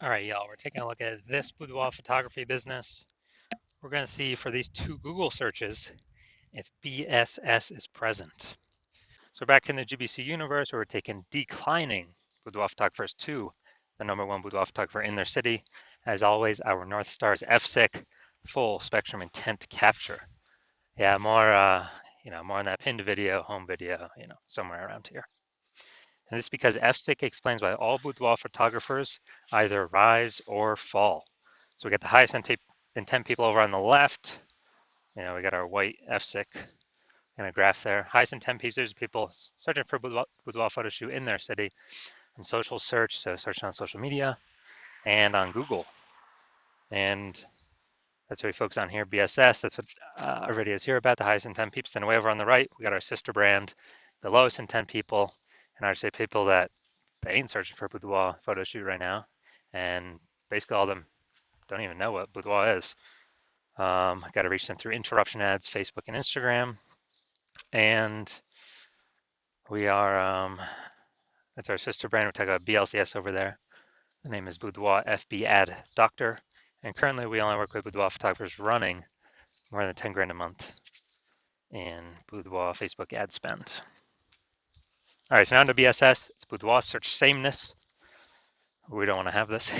All right, y'all, we're taking a look at this boudoir photography business. We're going to see for these two Google searches if BSS is present. So back in the GBC universe, we're taking declining boudoir photographers to the number one boudoir photographer in their city. As always, our North Star is FSIC, full spectrum intent capture. Yeah, more on that pinned video, home video, somewhere around here. And this is because FSIC explains why all boudoir photographers either rise or fall. So we got the highest intent people over on the left. We got our white FSIC in a graph there. Highest intent people searching for boudoir photo shoot in their city and social search, so searching on social media and on Google. And that's what we focus on here, BSS. That's what our video is here about, the highest intent people. Then way over on the right, we got our sister brand, the lowest intent people, and I would say people that they ain't searching for a boudoir photo shoot right now, and basically all of them don't even know what boudoir is. I got to reach them through interruption ads, Facebook and Instagram, and we are that's our sister brand. We're talking about BLCS over there. The name is Boudoir FB Ad Doctor, and currently we only work with boudoir photographers running more than 10 grand a month in boudoir Facebook ad spend. All right, so now to BSS. It's boudoir search sameness. We don't want to have this,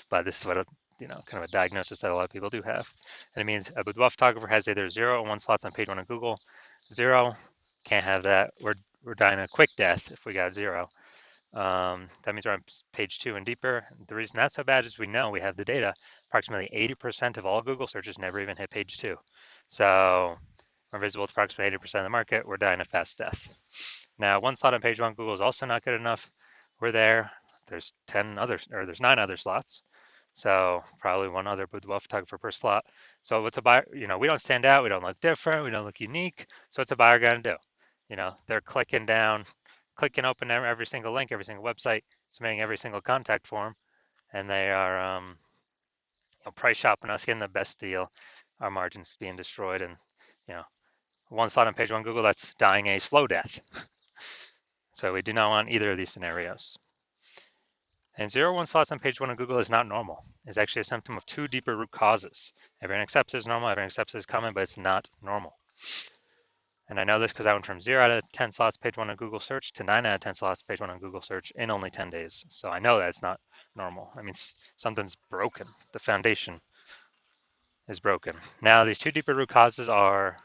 but this is what kind of a diagnosis that a lot of people do have. And it means a boudoir photographer has either 0 or 1 slots on page 1 of Google. 0, can't have that. We're dying a quick death if we got 0. That means we're on page 2 and deeper. The reason that's so bad is we know we have the data. Approximately 80% of all Google searches never even hit page 2. So we're visible to approximately 80% of the market. We're dying a fast death. Now, 1 slot on page 1 Google is also not good enough. We're there. There's 9 other slots. So probably 1 other boudoir photographer per slot. So what's a buyer? We don't stand out. We don't look different. We don't look unique. So what's a buyer going to do? They're clicking open every single link, every single website, submitting every single contact form, and they are price shopping us, getting the best deal. Our margins being destroyed, and 1 slot on page 1 Google, that's dying a slow death. So we do not want either of these scenarios. And 0 1 slots on page 1 of Google is not normal. It's actually a symptom of 2 deeper root causes. Everyone accepts it's normal, everyone accepts it's common, but it's not normal. And I know this because I went from 0 out of 10 slots page 1 on Google search to 9 out of 10 slots page 1 on Google search in only 10 days. So I know that it's not normal. I mean, something's broken. The foundation is broken. Now, these 2 deeper root causes are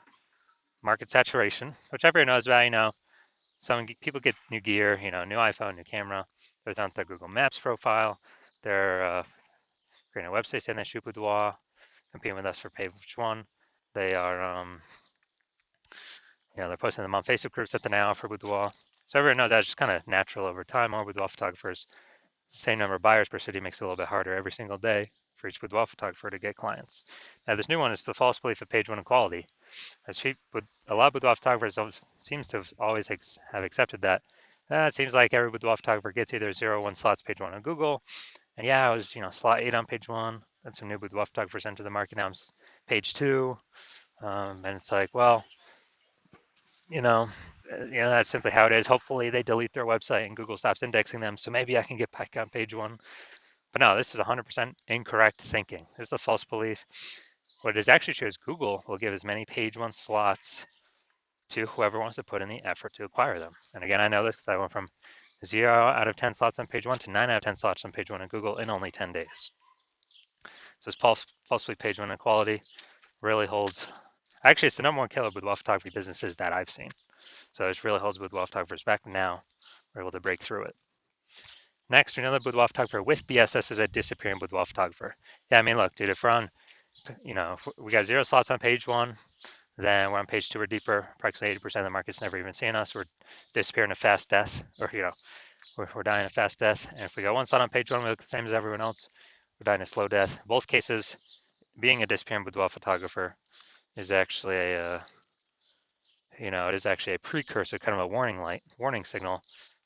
market saturation, which everyone knows about. Some people get new gear, new iPhone, new camera. They're on their Google Maps profile. They're creating a website saying they shoot boudoir, competing with us for page 1. They are they're posting them on Facebook groups that they now offer boudoir. So everyone knows that's just kind of natural over time. More boudoir photographers, same number of buyers per city makes it a little bit harder every single day for each boudoir photographer to get clients. Now this new one is the false belief of page 1 equality. A lot of boudoir photographers seems to have always have accepted that. It seems like every boudoir photographer gets either 0 or 1 slots page 1 on Google. And yeah, I was slot 8 on page 1. Then some new boudoir photographers enter the market. Now I'm page 2. And it's like, well, that's simply how it is. Hopefully they delete their website and Google stops indexing them, so maybe I can get back on page 1. But no, this is 100% incorrect thinking. This is a false belief. What it is actually true is Google will give as many page 1 slots to whoever wants to put in the effort to acquire them. And again, I know this because I went from 0 out of 10 slots on page 1 to 9 out of 10 slots on page 1 on Google in only 10 days. So this false belief page 1 equality really holds. Actually, it's the number 1 killer with boudoir photography businesses that I've seen. So it really holds boudoir photographers back. Now we're able to break through it. Next, another boudoir photographer with BSS is a disappearing boudoir photographer. Yeah, I mean, look, dude, if we're on, if we got 0 slots on page 1, then we're on page 2 or deeper. Approximately 80% of the market's never even seen us. We're disappearing a fast death, or we're dying a fast death. And if we got 1 slot on page 1, we look the same as everyone else. We're dying a slow death. In both cases, being a disappearing boudoir photographer is actually it is actually a precursor, kind of a warning signal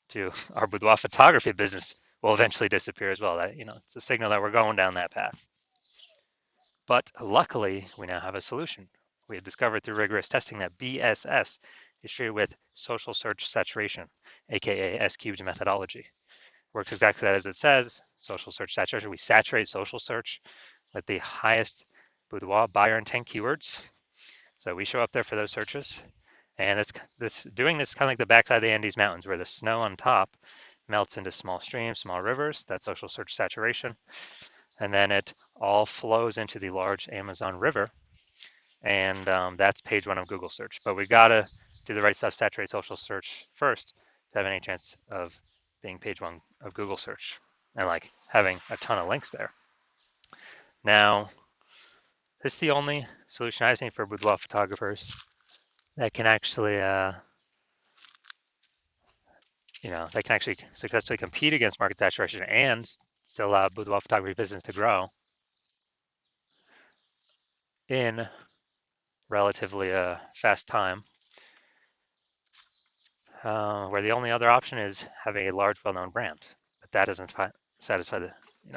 to our boudoir photography business will eventually disappear as well. That it's a signal that we're going down that path. But luckily, we now have a solution. We have discovered through rigorous testing that BSS is treated with social search saturation, aka S cubed methodology. Works exactly as it says. Social search saturation. We saturate social search with the highest boudoir buyer intent keywords. So we show up there for those searches. And doing this kind of like the backside of the Andes Mountains, where the snow on top melts into small streams, small rivers. That's social search saturation. And then it all flows into the large Amazon River. And that's page one of Google search. But we got to do the right stuff, saturate social search first to have any chance of being page one of Google search and like having a ton of links there. Now, this is the only solution I've seen for boudoir photographers that can actually, that can actually successfully compete against market saturation and still allow boudoir photography business to grow in relatively fast time, where the only other option is having a large, well-known brand. But that doesn't satisfy the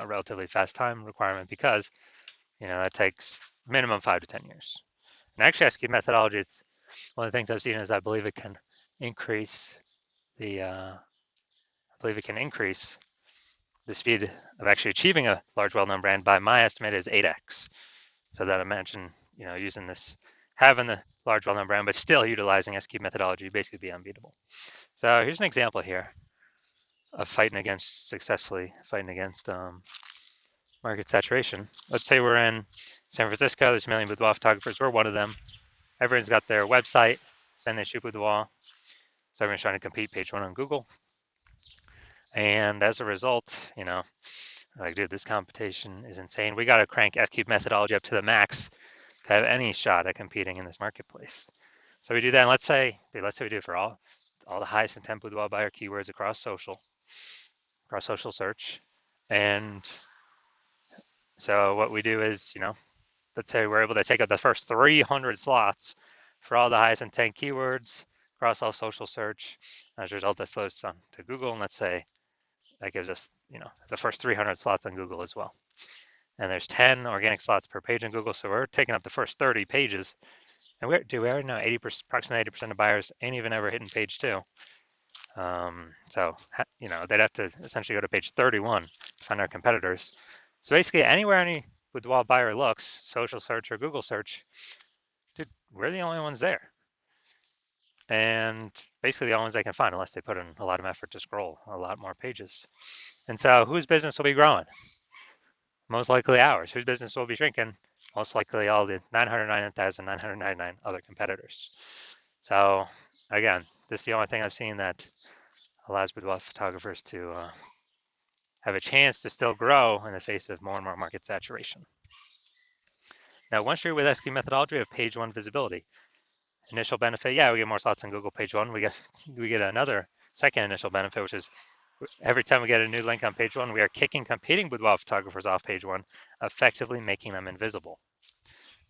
relatively fast time requirement because that takes minimum 5 to 10 years. And actually, SQ methodology, it's one of the things I've seen is I believe it can increase the speed of actually achieving a large, well-known brand by my estimate is 8x. So that I mentioned, using this, having the large, well-known brand, but still utilizing SQ methodology, basically be unbeatable. So here's an example here of successfully fighting against market saturation. Let's say we're in San Francisco. There's a million boudoir photographers. We're one of them. Everyone's got their website, saying they shoot boudoir. So everyone's trying to compete page one on Google. And as a result, like, dude, this competition is insane. We got to crank SQ methodology up to the max to have any shot at competing in this marketplace. So we do that. And let's say we do it for all the highest intent boudoir buyer keywords across social search. And so what we do is, let's say we're able to take up the first 300 slots for all the highest intent keywords across all social search. As a result, that flows on to Google. And let's say that gives us, the first 300 slots on Google as well. And there's 10 organic slots per page on Google. So we're taking up the first 30 pages. And we already know approximately 80% of buyers ain't even ever hitting page 2. So, they'd have to essentially go to page 31 to find our competitors. So basically anywhere any boudoir buyer looks, social search or Google search, dude, we're the only ones there. And basically the only ones they can find unless they put in a lot of effort to scroll a lot more pages. And so whose business will be growing? Most likely ours. Whose business will be shrinking? Most likely all the 999,999 other competitors. So again, this is the only thing I've seen that allows boudoir photographers to have a chance to still grow in the face of more and more market saturation. Now, once you're with SQ methodology, we have page one visibility. Initial benefit, we get more slots on Google page one. We get another second initial benefit, which is every time we get a new link on page one, we are kicking competing boudoir photographers off page one, effectively making them invisible.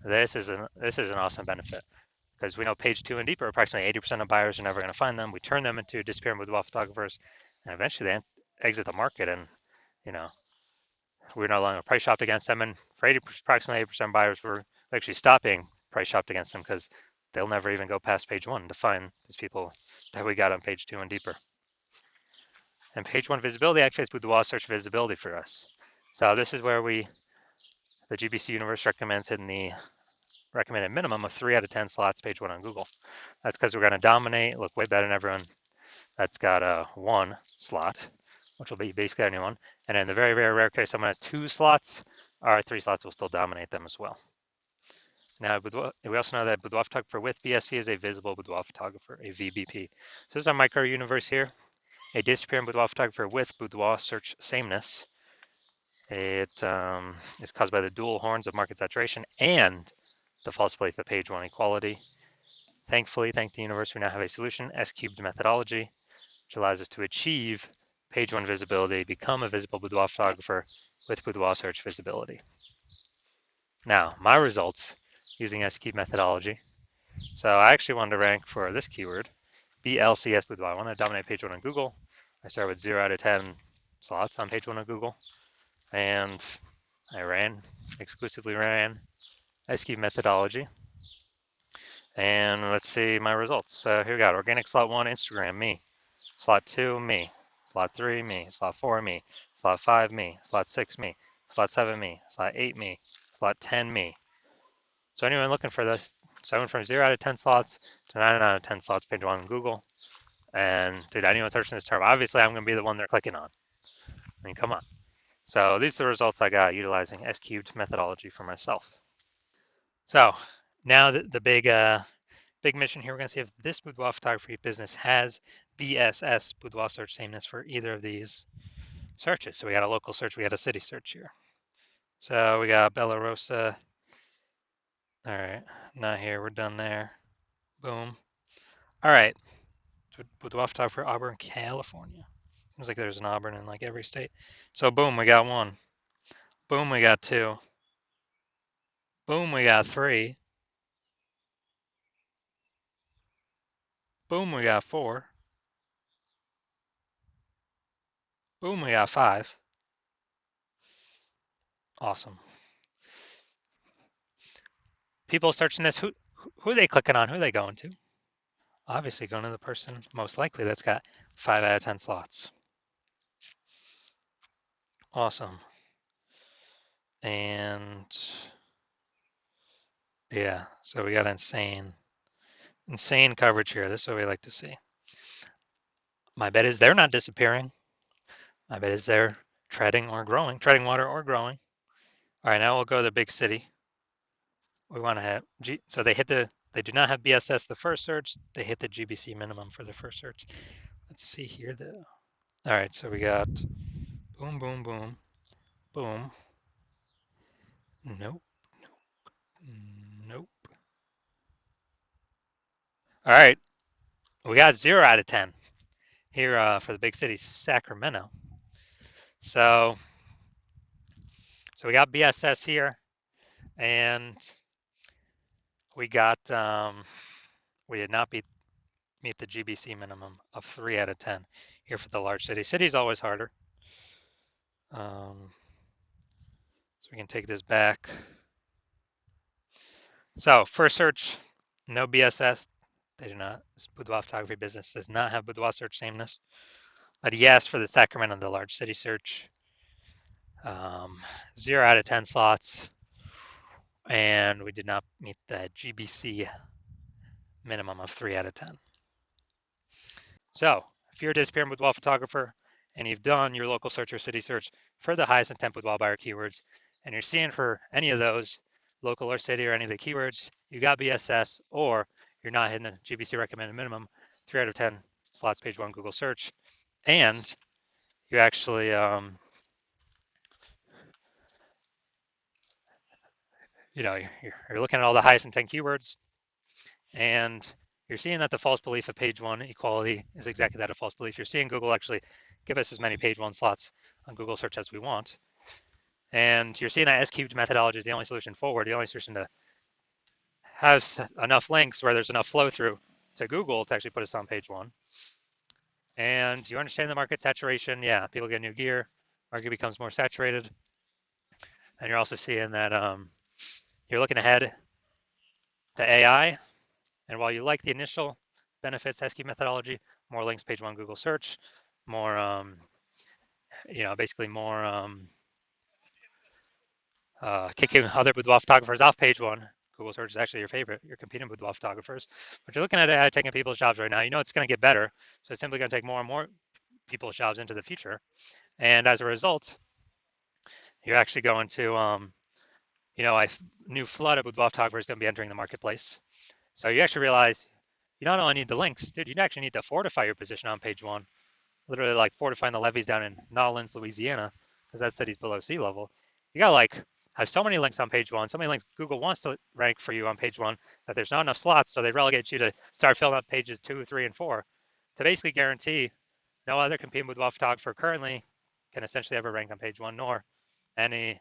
This is an awesome benefit because we know page two and deeper, approximately 80% of buyers are never going to find them. We turn them into disappearing boudoir photographers, and eventually they exit the market, and we're no longer price shopped against them. And for approximately 80% of buyers, we're actually stopping price shopped against them because they'll never even go past page one to find these people that we got on page two and deeper. And page one visibility actually is boudoir search visibility for us. So this is where the GBC universe recommends hitting the recommended minimum of 3 out of 10 slots page one on Google. That's because we're going to dominate, look way better than everyone that's got a 1 slot, which will be basically anyone. And in the very, very rare case someone has 2 slots, our 3 slots will still dominate them as well. Now, we also know that boudoir photographer with BSV is a visible boudoir photographer, a VBP. So this is our micro universe here. A disappearing boudoir photographer with boudoir search sameness. It is caused by the dual horns of market saturation and the false belief of page one equality. Thankfully, thank the universe, we now have a solution, S-cubed methodology, which allows us to achieve page one visibility, become a visible boudoir photographer with boudoir search visibility. Now, my results using S-cubed methodology. So I actually wanted to rank for this keyword, BLCS boudoir. I want to dominate page one on Google. I start with 0 out of 10 slots on page one on Google. And I exclusively ran SQ methodology. And let's see my results. So here we got organic slot 1, Instagram, me. Slot 2, me. Slot 3, me. Slot 4, me. Slot 5, me. Slot 6, me. Slot 7, me. Slot 8, me. Slot 10, me. So anyone looking for this, so I went from 0 out of 10 slots to 9 out of 10 slots page 1 on Google. And dude, anyone searching this term, obviously I'm going to be the one they're clicking on. I mean, come on. So these are the results I got utilizing S-cubed methodology for myself. So now the big mission here, we're going to see if this boudoir photography business has BSS, boudoir search sameness, for either of these searches. So we got a local search, we got a city search here. So we got Bella Rosa. All right, not here, we're done there. Boom. All right, boudoir photography for Auburn, California. Seems like there's an Auburn in like every state. So boom, we got 1. Boom, we got 2. Boom, we got 3. Boom, we got 4. Boom, we got 5. Awesome. People searching this, who are they clicking on? Who are they going to? Obviously going to the person most likely that's got 5 out of 10 slots. Awesome. And yeah, so we got insane coverage here. This is what we like to see. My bet is they're not disappearing. My bet is they're treading water or growing. All right, now we'll go to the big city. We want to have so they do not have BSS the first search. They hit the GBC minimum for the first search. Let's see here though. All right, so we got boom, boom, boom, boom. Nope, nope. All right, we got 0 out of 10 here for the big city, Sacramento. So we got BSS here, and we got we did not meet the GBC minimum of 3 out of 10 here for the large city. City's always harder. So we can take this back. So first search, no BSS. They do not. This boudoir photography business does not have boudoir search sameness. But yes, for the Sacramento, the large city search, 0 out of 10 slots. And we did not meet the GBC minimum of 3 out of 10. So if you're a disappearing boudoir photographer and you've done your local search or city search for the highest intent boudoir buyer keywords, and you're seeing for any of those, local or city or any of the keywords, you got BSS, or you're not hitting the GBC recommended minimum, 3 out of 10 slots page 1 Google search, and you actually you're looking at all the highest intent keywords, and you're seeing that the false belief of page 1 equality is exactly that, a false belief. You're seeing Google actually give us as many page 1 slots on Google search as we want. And you're seeing that S-cubed methodology is the only solution forward, the only solution to have enough links where there's enough flow through to Google to actually put us on page 1. And you understand the market saturation. Yeah, people get new gear, market becomes more saturated. And you're also seeing that you're looking ahead to AI. And while you like the initial benefits to S-cubed methodology, more links page 1 Google search, more, basically more kicking other boudoir photographers off page 1. Google search is actually your favorite. You're competing with boudoir photographers. But you're looking at AI taking people's jobs right now. You know it's going to get better. So it's simply going to take more and more people's jobs into the future. And as a result, you're actually going to, a new flood of boudoir photographers going to be entering the marketplace. So you actually realize you not only need the links, dude, you actually need to fortify your position on page 1. Literally like fortifying the levees down in Nolens, Louisiana, because that city's below sea level. You got like have so many links on page 1, so many links Google wants to rank for you on page 1 that there's not enough slots, so they relegate you to start filling up pages 2, 3, and 4 to basically guarantee no other competing boudoir photographer currently can essentially ever rank on page 1, nor any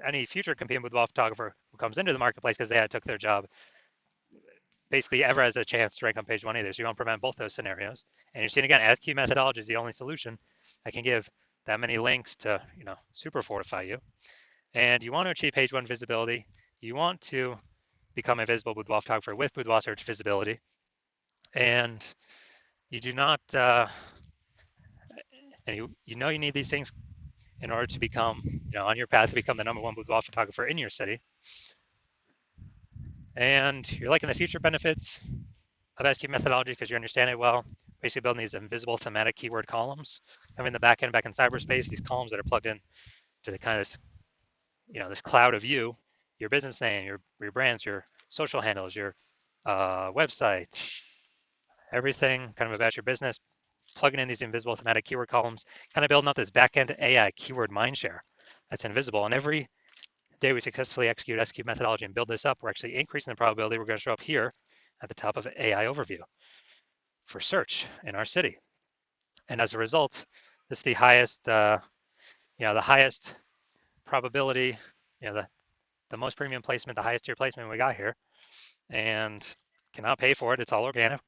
any future competing boudoir photographer who comes into the marketplace because they took their job basically ever has a chance to rank on page 1 either. So you want to prevent both those scenarios. And you're seeing again, S-cubed methodology is the only solution that can give that many links to super fortify you. And you want to achieve page 1 visibility. You want to become a visible boudoir photographer with boudoir search visibility. And you do not And you know you need these things in order to become, on your path to become the #1 boudoir photographer in your city. And you're liking the future benefits of SQ methodology because you understand it well. Basically building these invisible thematic keyword columns. Having the back end back in cyberspace, these columns that are plugged in to the kind of this, this cloud of you, your business name, your brands, your social handles, your website, everything kind of about your business, plugging in these invisible thematic keyword columns, kind of building up this back-end AI keyword mindshare that's invisible. And every day we successfully execute SQ methodology and build this up, we're actually increasing the probability we're going to show up here at the top of AI overview for search in our city. And as a result, this is the highest, the highest probability, the most premium placement, the highest tier placement we got here, and cannot pay for it. It's all organic.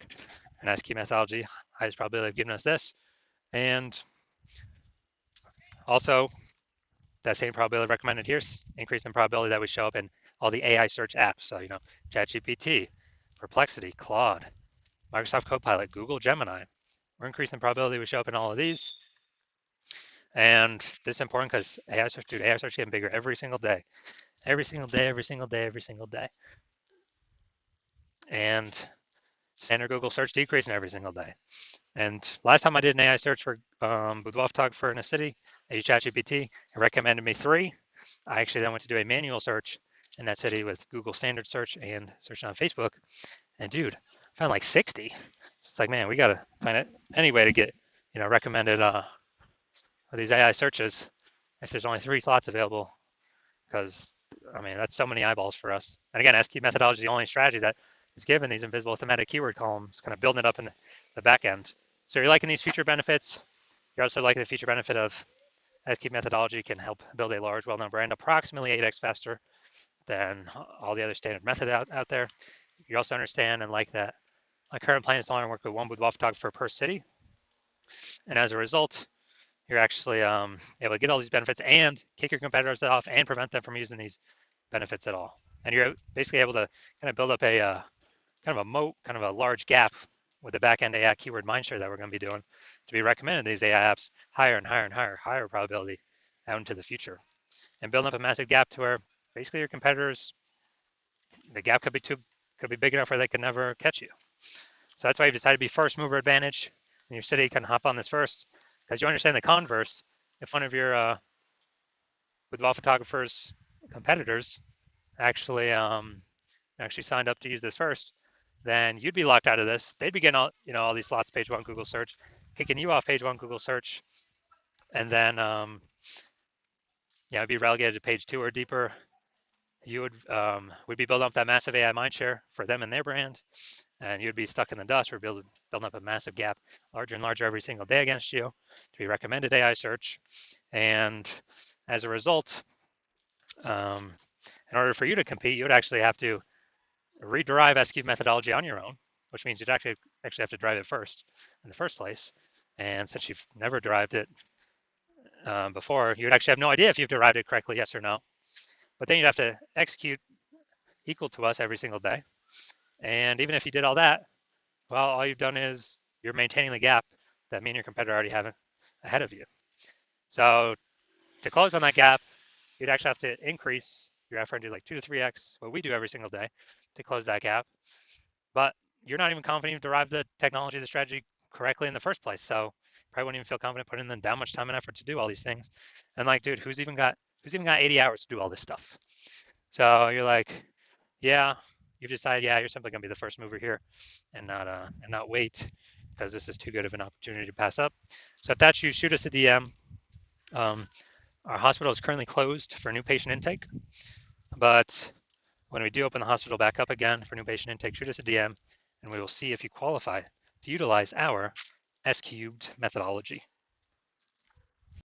And SQ methodology, highest probability of giving us this. And also, that same probability recommended here, increase in probability that we show up in all the AI search apps. So, ChatGPT, Perplexity, Claude, Microsoft Copilot, Google Gemini. We're increasing the probability we show up in all of these. And this is important because AI search getting bigger every single day. Every single day, every single day, every single day. And standard Google search decreasing every single day. And last time I did an AI search for boudoir photographer in a city, I used ChatGPT. It recommended me 3. I actually then went to do a manual search in that city with Google standard search and searching on Facebook. And dude, I found like 60. It's like, man, we got to find any way to get, recommended these AI searches if there's only 3 slots available. Because, that's so many eyeballs for us. And again, SQ methodology is the only strategy that is given these invisible thematic keyword columns, kind of building it up in the back end. So you're liking these feature benefits. You're also liking the feature benefit of SQ methodology can help build a large, well-known brand approximately 8x faster than all the other standard methods out there. You also understand and like that my current plan is to only work with 1 boudoir photographer per city. And as a result, you're actually able to get all these benefits and kick your competitors off and prevent them from using these benefits at all. And you're basically able to kind of build up a kind of a moat, kind of a large gap with the back-end AI keyword mindshare that we're going to be doing to be recommended these AI apps higher and higher and higher probability out into the future. And building up a massive gap to where basically your competitors, the gap could be big enough where they could never catch you. So that's why you've decided to be first mover advantage in your city. You can hop on this first because you understand the converse. If one of your boudoir photographers competitors actually signed up to use this first, then you'd be locked out of this. They'd be getting all these slots page 1 Google search, kicking you off page 1 Google search, and then be relegated to page 2 or deeper. You would be building up that massive AI mindshare for them and their brand, and you'd be stuck in the dust or building up a massive gap, larger and larger every single day against you to be recommended AI search. And as a result, in order for you to compete, you would actually have to rederive SQ methodology on your own, which means you'd actually have to drive it first in the first place. And since you've never derived it before, you would actually have no idea if you've derived it correctly, yes or no. But then you'd have to execute equal to us every single day. And even if you did all that, well, all you've done is you're maintaining the gap that me and your competitor already have ahead of you. So to close on that gap, you'd actually have to increase your effort and do like 2 to 3x what we do every single day to close that gap. But you're not even confident you've derived the technology, the strategy correctly in the first place. So probably wouldn't even feel confident putting in that much time and effort to do all these things. And like, dude, who's even got 80 hours to do all this stuff? So you're like, yeah, you've decided, yeah, you're simply gonna be the first mover here and not wait because this is too good of an opportunity to pass up. So if that's you, shoot us a DM. Our hospital is currently closed for new patient intake, but when we do open the hospital back up again for new patient intake, shoot us a DM and we will see if you qualify to utilize our S-cubed methodology.